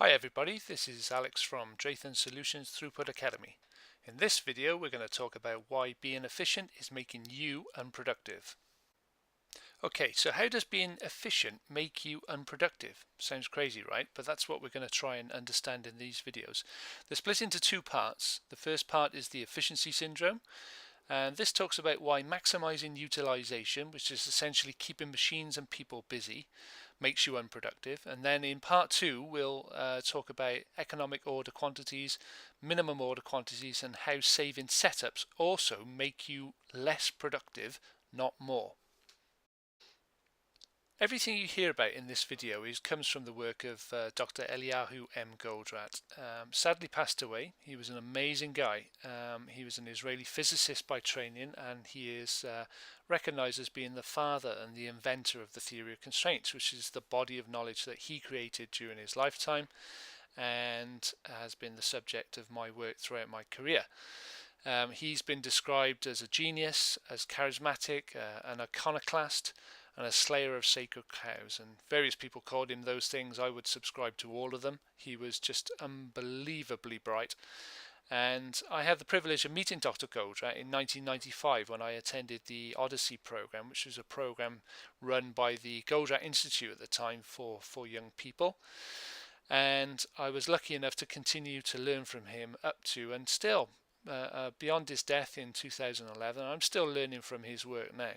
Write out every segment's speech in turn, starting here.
Hi everybody, this is Alex from Drayton Solutions Throughput Academy. In this video we're going to talk about why being efficient is making you unproductive. Okay, so how does being efficient make you unproductive? Sounds crazy, right? But that's what we're going to try and understand in these videos. They're split into two parts. The first part is the efficiency syndrome. And this talks about why maximizing utilization, which is essentially keeping machines and people busy, makes you unproductive. And then in part two, we'll talk about economic order quantities, minimum order quantities, and how saving setups also make you less productive, not more. Everything you hear about in this video comes from the work of Dr. Eliyahu M. Goldratt. Sadly passed away. He was an amazing guy. He was an Israeli physicist by training, and he is recognized as being the father and the inventor of the theory of constraints, which is the body of knowledge that he created during his lifetime and has been the subject of my work throughout my career. He's been described as a genius, as charismatic, an iconoclast, and a slayer of sacred cows, and various people called him those things. I would subscribe to all of them. He was just unbelievably bright, and I had the privilege of meeting Dr. Goldratt in 1995 when I attended the Odyssey program, which was a program run by the Goldratt Institute at the time for young people. And I was lucky enough to continue to learn from him up to and still beyond his death in 2011. I'm still learning from his work now.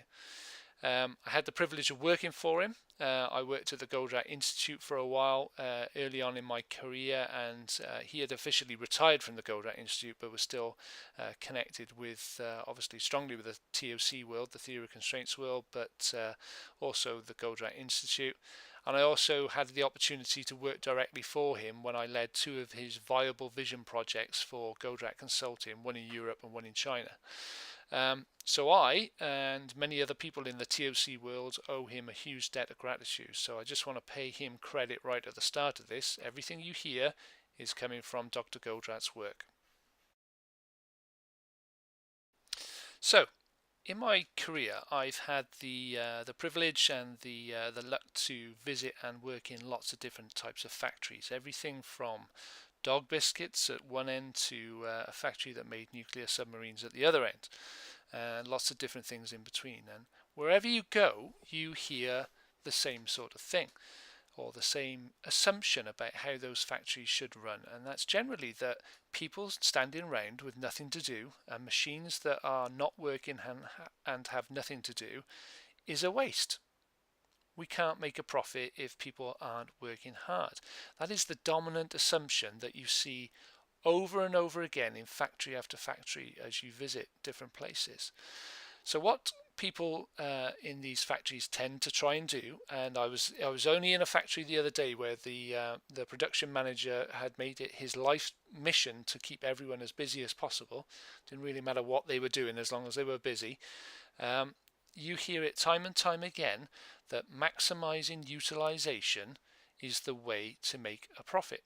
I had the privilege of working for him. I worked at the Goldratt Institute for a while early on in my career, and he had officially retired from the Goldratt Institute but was still connected with, obviously strongly with the TOC world, the Theory of Constraints world, but also the Goldratt Institute. And I also had the opportunity to work directly for him when I led two of his viable vision projects for Goldratt Consulting, one in Europe and one in China. So I and many other people in the TOC world owe him a huge debt of gratitude. So I just want to pay him credit right at the start of this. Everything you hear is coming from Dr. Goldratt's work. So in my career, I've had the privilege and the luck to visit and work in lots of different types of factories. Everything from dog biscuits at one end to a factory that made nuclear submarines at the other end, and lots of different things in between. And wherever you go, you hear the same sort of thing, or the same assumption about how those factories should run, and that's generally that people standing around with nothing to do and machines that are not working and have nothing to do is a waste. We can't make a profit if people aren't working hard. That is the dominant assumption that you see over and over again in factory after factory as you visit different places. So what people in these factories tend to try and do, and I was only in a factory the other day where the production manager had made it his life mission to keep everyone as busy as possible. Didn't really matter what they were doing as long as they were busy. You hear it time and time again that maximizing utilization is the way to make a profit.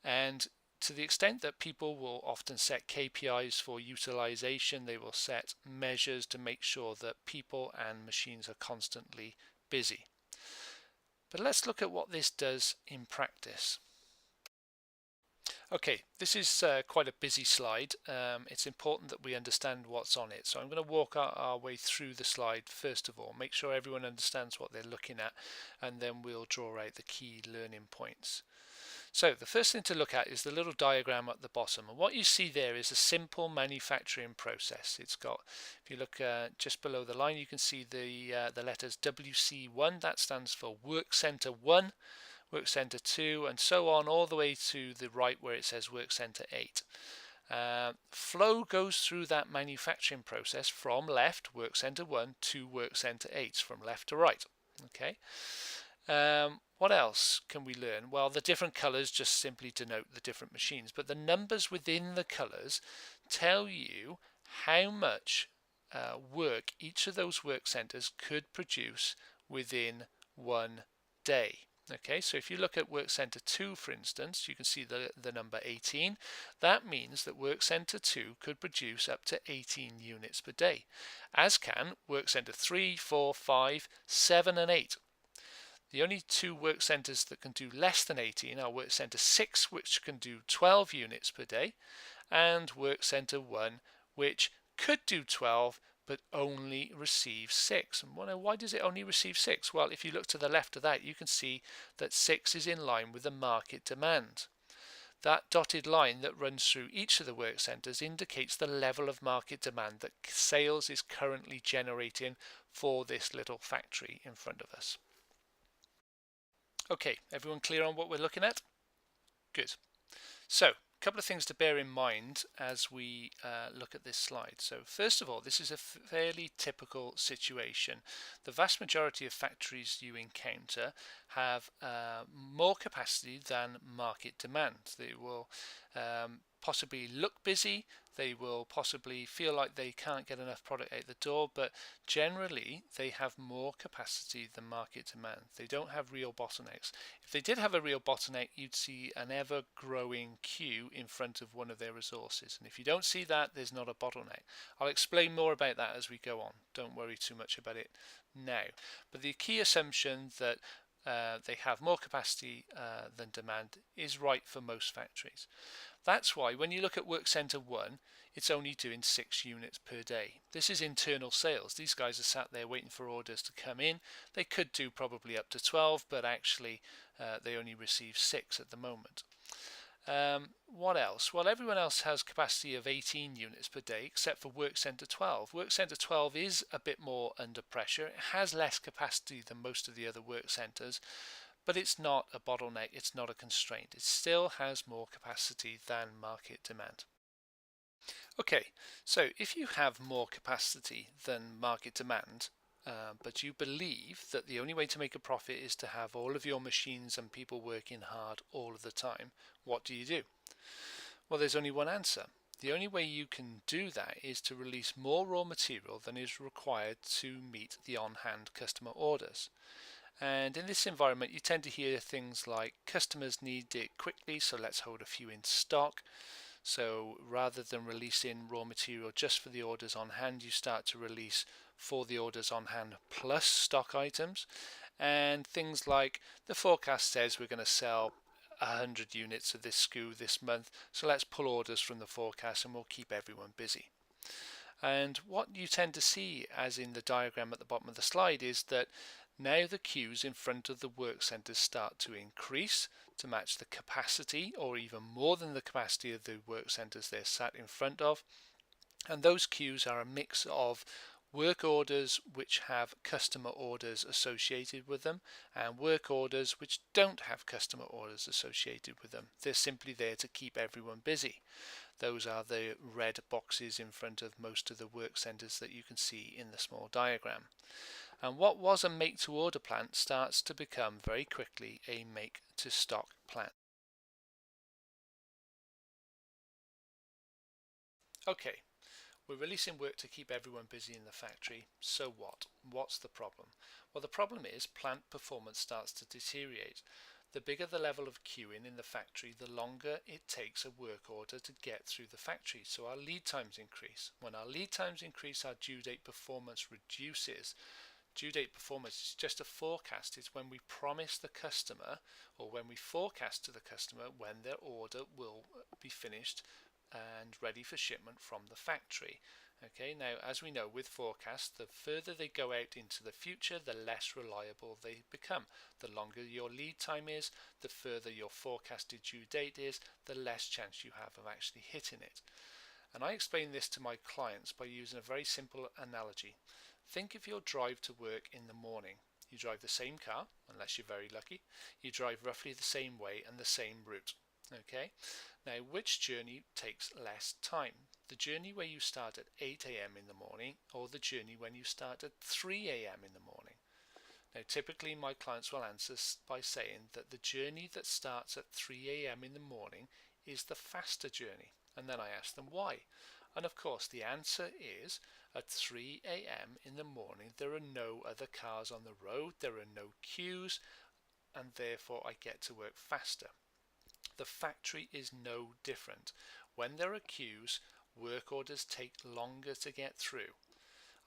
And to the extent that people will often set KPIs for utilization, they will set measures to make sure that people and machines are constantly busy. But let's look at what this does in practice. Okay, this is quite a busy slide. It's important that we understand what's on it. So I'm going to walk our way through the slide first of all, make sure everyone understands what they're looking at, and then we'll draw out the key learning points. So the first thing to look at is the little diagram at the bottom, and what you see there is a simple manufacturing process. It's got, if you look just below the line, you can see the letters WC1. That stands for Work Center 1, Work Center 2, and so on all the way to the right where it says Work Center 8. Flow goes through that manufacturing process from left, Work Center 1, to Work Center 8, from left to right. Okay. What else can we learn? Well, the different colors just simply denote the different machines, but the numbers within the colors tell you how much work each of those work centers could produce within one day. Okay, so if you look at Work Center 2, for instance, you can see the number 18. That means that Work Center 2 could produce up to 18 units per day, as can Work Center 3, 4, 5, 7, and 8. The only two work centres that can do less than 18 are work centre 6, which can do 12 units per day, and work centre 1, which could do 12 but only receives 6. And why does it only receive 6? Well, if you look to the left of that, you can see that 6 is in line with the market demand. That dotted line that runs through each of the work centres indicates the level of market demand that sales is currently generating for this little factory in front of us. Okay, everyone clear on what we're looking at? Good. So, a couple of things to bear in mind as we look at this slide. So first of all, this is a fairly typical situation. The vast majority of factories you encounter have more capacity than market demand. They will possibly look busy, they will possibly feel like they can't get enough product out the door, but generally they have more capacity than market demand. They don't have real bottlenecks. If they did have a real bottleneck, you'd see an ever-growing queue in front of one of their resources. And if you don't see that, there's not a bottleneck. I'll explain more about that as we go on. Don't worry too much about it now. But the key assumption that they have more capacity than demand is right for most factories. That's why when you look at work centre 1, it's only doing 6 units per day. This is internal sales. These guys are sat there waiting for orders to come in. They could do probably up to 12, but actually they only receive 6 at the moment. What else? Well, everyone else has capacity of 18 units per day except for work centre 12. Work centre 12 is a bit more under pressure. It has less capacity than most of the other work centres, but it's not a bottleneck, it's not a constraint. It still has more capacity than market demand. Okay, so if you have more capacity than market demand, but you believe that the only way to make a profit is to have all of your machines and people working hard all of the time, what do you do? Well, there's only one answer. The only way you can do that is to release more raw material than is required to meet the on-hand customer orders. And in this environment, you tend to hear things like customers need it quickly, so let's hold a few in stock. So rather than releasing raw material just for the orders on hand, you start to release for the orders on hand plus stock items. And things like the forecast says we're going to sell 100 units of this SKU this month, so let's pull orders from the forecast and we'll keep everyone busy. And what you tend to see, as in the diagram at the bottom of the slide, is that now the queues in front of the work centres start to increase to match the capacity, or even more than the capacity of the work centres they're sat in front of. And those queues are a mix of work orders which have customer orders associated with them and work orders which don't have customer orders associated with them. They're simply there to keep everyone busy. Those are the red boxes in front of most of the work centres that you can see in the small diagram. And what was a make-to-order plant starts to become very quickly a make-to-stock plant. Okay, we're releasing work to keep everyone busy in the factory, so what? What's the problem? Well, the problem is plant performance starts to deteriorate. The bigger the level of queuing in the factory, the longer it takes a work order to get through the factory, so our lead times increase. When our lead times increase, our due date performance reduces. Due date performance is just a forecast. It's when we promise the customer, or when we forecast to the customer when their order will be finished and ready for shipment from the factory. Okay, now as we know with forecasts, the further they go out into the future, the less reliable they become. The longer your lead time is, the further your forecasted due date is, the less chance you have of actually hitting it. And I explain this to my clients by using a very simple analogy. Think of your drive to work in the morning. You drive the same car, unless you're very lucky. You drive roughly the same way and the same route. Okay? Now, which journey takes less time? The journey where you start at 8 a.m. in the morning, or the journey when you start at 3 a.m. in the morning? Now, typically my clients will answer by saying that the journey that starts at 3 a.m. in the morning is the faster journey. And then I ask them why. And of course the answer is at 3 a.m. in the morning there are no other cars on the road, there are no queues, and therefore I get to work faster. The factory is no different. When there are queues, work orders take longer to get through.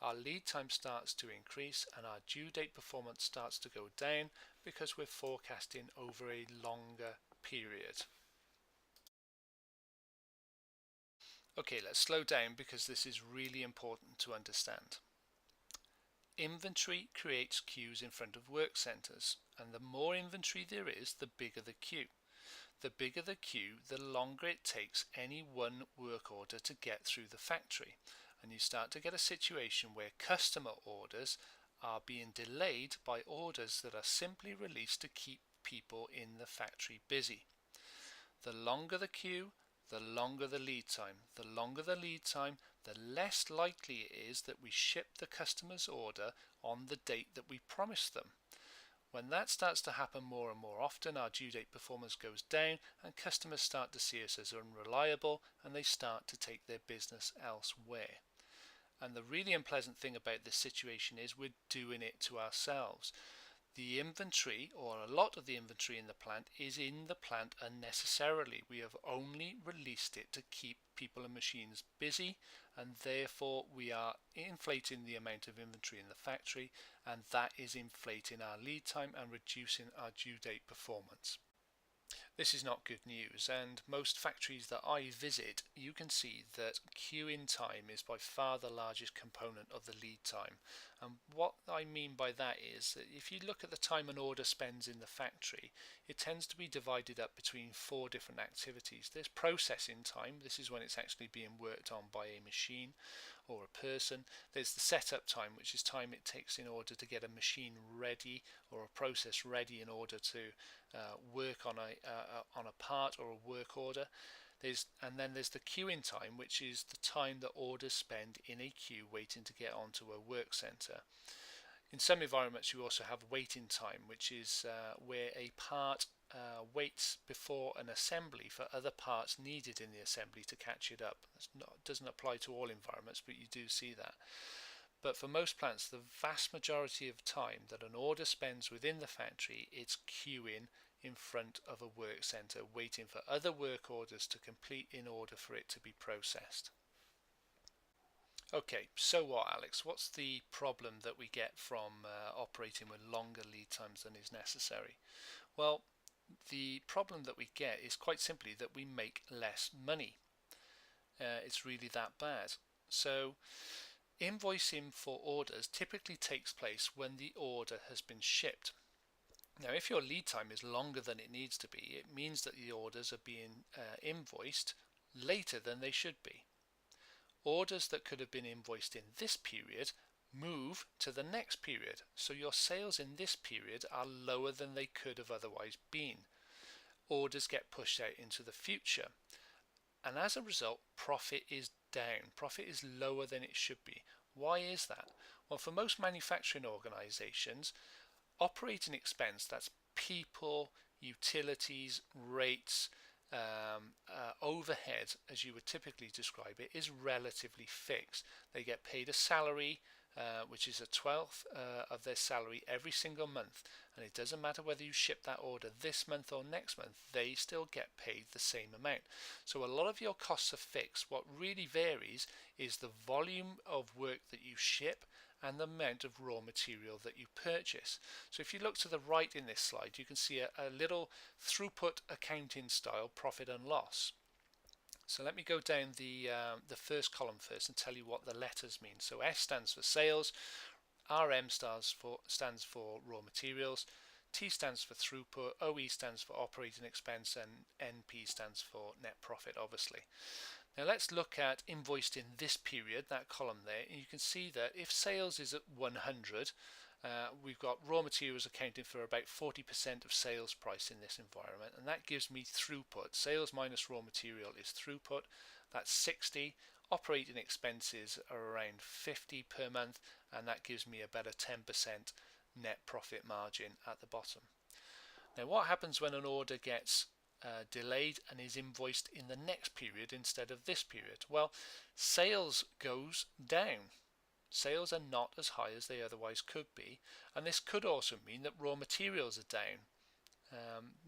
Our lead time starts to increase and our due date performance starts to go down because we're forecasting over a longer period. Okay, let's slow down because this is really important to understand. Inventory creates queues in front of work centres, and the more inventory there is, the bigger the queue. The bigger the queue, the longer it takes any one work order to get through the factory, and you start to get a situation where customer orders are being delayed by orders that are simply released to keep people in the factory busy. The longer the queue, the longer the lead time. The longer the lead time, the less likely it is that we ship the customer's order on the date that we promised them. When that starts to happen more and more often, our due date performance goes down and customers start to see us as unreliable, and they start to take their business elsewhere. And the really unpleasant thing about this situation is we're doing it to ourselves. The inventory, or a lot of the inventory in the plant, is in the plant unnecessarily. We have only released it to keep people and machines busy, and therefore we are inflating the amount of inventory in the factory, and that is inflating our lead time and reducing our due date performance. This is not good news, and most factories that I visit, you can see that queuing time is by far the largest component of the lead time. And what I mean by that is that if you look at the time an order spends in the factory, it tends to be divided up between 4 different activities. There's processing time. This is when it's actually being worked on by a machine or a person. There's the setup time, which is time it takes in order to get a machine ready or a process ready in order to work on a part or a work order. And then there's the queuing time, which is the time that orders spend in a queue waiting to get onto a work center. In some environments you also have waiting time, which is where a part waits before an assembly for other parts needed in the assembly to catch it up. It doesn't apply to all environments, but you do see that. But for most plants, the vast majority of time that an order spends within the factory, it's queuing in front of a work center, waiting for other work orders to complete in order for it to be processed. Okay, so what, Alex? What's the problem that we get from operating with longer lead times than is necessary? Well, the problem that we get is quite simply that we make less money. It's really that bad. So invoicing for orders typically takes place when the order has been shipped. Now, if your lead time is longer than it needs to be, it means that the orders are being invoiced later than they should be. Orders that could have been invoiced in this period move to the next period, so your sales in this period are lower than they could have otherwise been. Orders get pushed out into the future, and as a result, profit is down. Profit is lower than it should be. Why is that? Well, for most manufacturing organizations, operating expense, that's people, utilities, rates, overhead, as you would typically describe it, is relatively fixed. They get paid a salary, which is a 12th of their salary every single month, and it doesn't matter whether you ship that order this month or next month, they still get paid the same amount. So a lot of your costs are fixed. What really varies is the volume of work that you ship and the amount of raw material that you purchase. So if you look to the right in this slide, you can see a little throughput accounting style profit and loss. So let me go down the first column first and tell you what the letters mean. So S stands for sales, RM stands for raw materials, T stands for throughput, OE stands for operating expense, and NP stands for net profit, obviously. Now let's look at invoiced in this period, that column there, and you can see that if sales is at 100, we've got raw materials accounting for about 40% of sales price in this environment, and that gives me throughput. Sales minus raw material is throughput. That's 60. Operating expenses are around 50 per month, and that gives me about a 10% net profit margin at the bottom. Now what happens when an order gets delayed and is invoiced in the next period instead of this period? Well, sales goes down. Sales are not as high as they otherwise could be, and this could also mean that raw materials are down.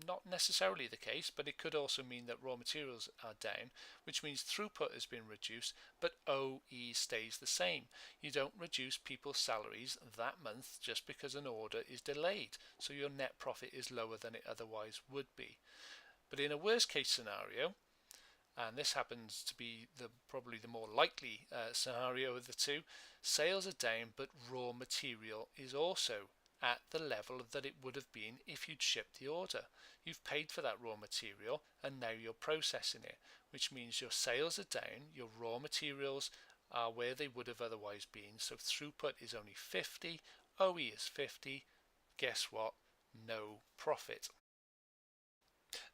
Not necessarily the case, but it could also mean that raw materials are down, which means throughput has been reduced, but OE stays the same. You don't reduce people's salaries that month just because an order is delayed, so your net profit is lower than it otherwise would be. But in a worst case scenario, and this happens to be probably the more likely scenario of the two, sales are down, but raw material is also at the level that it would have been if you'd shipped the order. You've paid for that raw material and now you're processing it, which means your sales are down, your raw materials are where they would have otherwise been, so throughput is only 50, OE is 50. Guess what? No profit.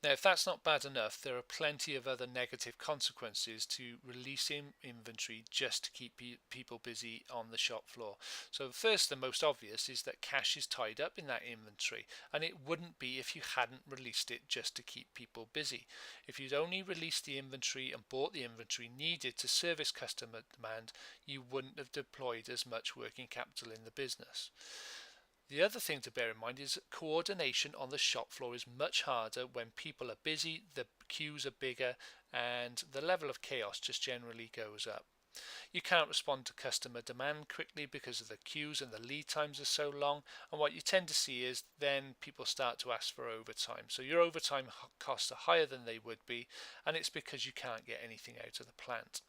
Now, if that's not bad enough, there are plenty of other negative consequences to releasing inventory just to keep people busy on the shop floor. So first, the most obvious is that cash is tied up in that inventory, and it wouldn't be if you hadn't released it just to keep people busy. If you'd only released the inventory and bought the inventory needed to service customer demand, you wouldn't have deployed as much working capital in the business. The other thing to bear in mind is that coordination on the shop floor is much harder when people are busy, the queues are bigger, and the level of chaos just generally goes up. You can't respond to customer demand quickly because of the queues and the lead times are so long, and what you tend to see is then people start to ask for overtime. So your overtime costs are higher than they would be, and it's because you can't get anything out of the plant.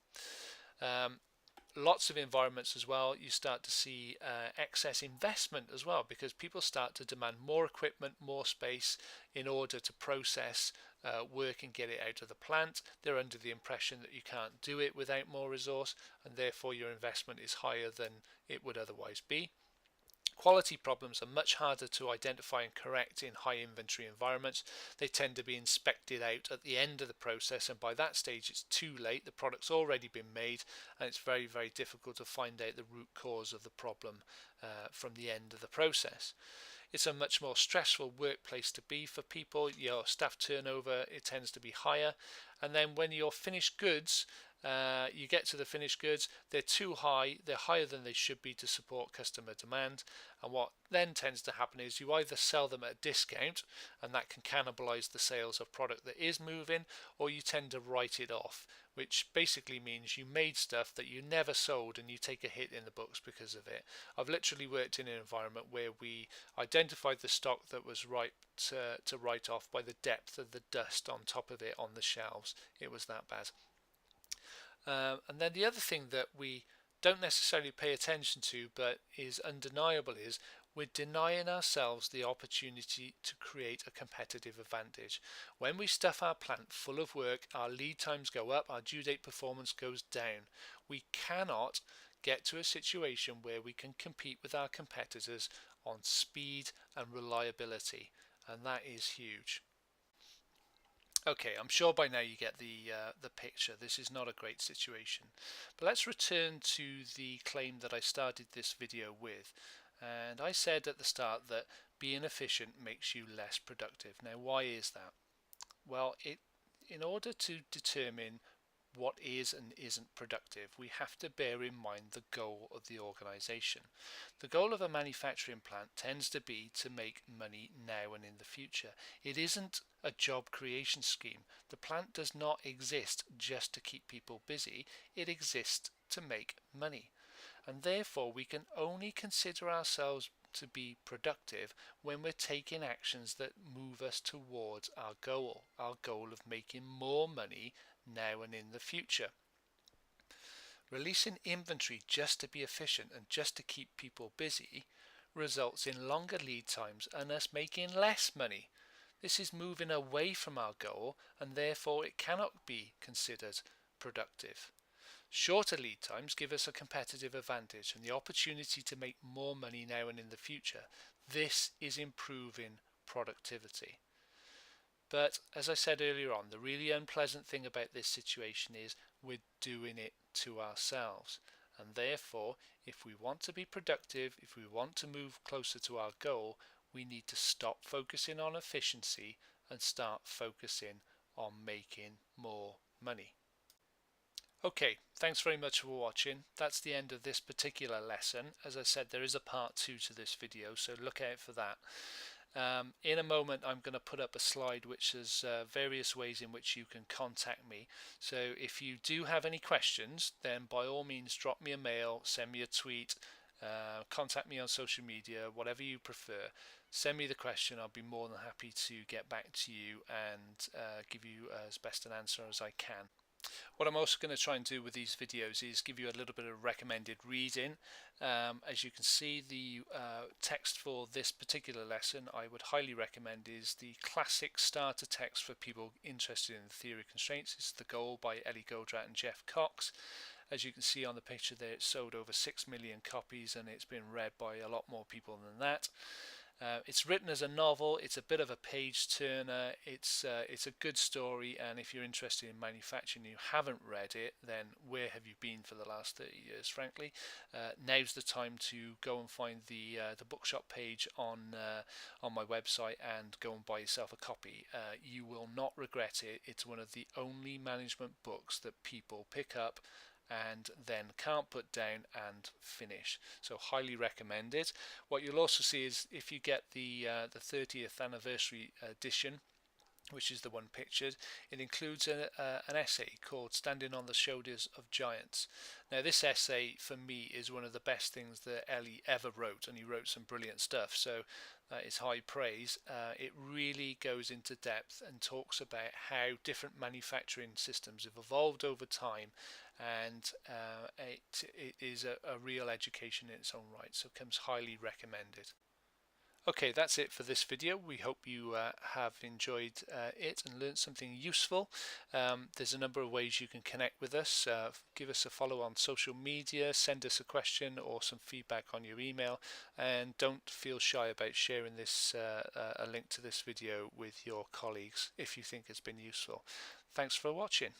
Lots of environments as well, you start to see excess investment as well, because people start to demand more equipment, more space in order to process work and get it out of the plant. They're under the impression that you can't do it without more resource, and therefore your investment is higher than it would otherwise be. Quality problems are much harder to identify and correct in high inventory environments. They tend to be inspected out at the end of the process, and by that stage it's too late. The product's already been made, and it's very, very difficult to find out the root cause of the problem from the end of the process. It's a much more stressful workplace to be for people. Your staff turnover, it tends to be higher, and then when your finished goods you get to the finished goods, they're too high, they're higher than they should be to support customer demand, and what then tends to happen is you either sell them at a discount, and that can cannibalize the sales of product that is moving, or you tend to write it off, which basically means you made stuff that you never sold and you take a hit in the books because of it. I've literally worked in an environment where we identified the stock that was ripe to write off by the depth of the dust on top of it on the shelves. It was that bad. And then the other thing that we don't necessarily pay attention to but is undeniable is we're denying ourselves the opportunity to create a competitive advantage. When we stuff our plant full of work, our lead times go up, our due date performance goes down. We cannot get to a situation where we can compete with our competitors on speed and reliability, and that is huge. Okay, I'm sure by now you get the picture. This is not a great situation. But let's return to the claim that I started this video with. And I said at the start that being efficient makes you less productive. Now, why is that? Well, in order to determine what is and isn't productive, we have to bear in mind the goal of the organization. The goal of a manufacturing plant tends to be to make money now and in the future. It isn't a job creation scheme. The plant does not exist just to keep people busy. It exists to make money. And therefore we can only consider ourselves to be productive when we're taking actions that move us towards our goal of making more money now and in the future. Releasing inventory just to be efficient and just to keep people busy results in longer lead times and us making less money. This is moving away from our goal, and therefore it cannot be considered productive. Shorter lead times give us a competitive advantage and the opportunity to make more money now and in the future. This is improving productivity. But as I said earlier on, the really unpleasant thing about this situation is we're doing it to ourselves. And therefore, if we want to be productive, if we want to move closer to our goal, we need to stop focusing on efficiency and start focusing on making more money. Okay, thanks very much for watching. That's the end of this particular lesson. As I said, there is a part 2 to this video, so look out for that. In a moment I'm going to put up a slide which has various ways in which you can contact me. So if you do have any questions, then by all means drop me a mail, send me a tweet, contact me on social media, whatever you prefer. Send me the question. I'll be more than happy to get back to you and give you as best an answer as I can. What I'm also going to try and do with these videos is give you a little bit of recommended reading. As you can see, the text for this particular lesson I would highly recommend is the classic starter text for people interested in the theory of constraints. It's The Goal by Ellie Goldratt and Jeff Cox. As you can see on the picture there, it's sold over 6 million copies and it's been read by a lot more people than that. It's written as a novel. It's a bit of a page turner. It's a good story, and if you're interested in manufacturing and you haven't read it, then where have you been for the last 30 years, frankly? Now's the time to go and find the bookshop page on my website and go and buy yourself a copy. You will not regret it. It's one of the only management books that people pick up and then can't put down and finish. So highly recommended. What you'll also see is if you get the 30th anniversary edition, which is the one pictured, it includes an essay called Standing on the Shoulders of Giants. Now this essay for me is one of the best things that Ellie ever wrote, and he wrote some brilliant stuff, so that is high praise. It really goes into depth and talks about how different manufacturing systems have evolved over time, and it is a real education in its own right, so it comes highly recommended. Okay, that's it for this video. We hope you have enjoyed it and learned something useful. There's a number of ways you can connect with us. Give us a follow on social media, send us a question or some feedback on your email, and don't feel shy about sharing this a link to this video with your colleagues if you think it's been useful. Thanks for watching.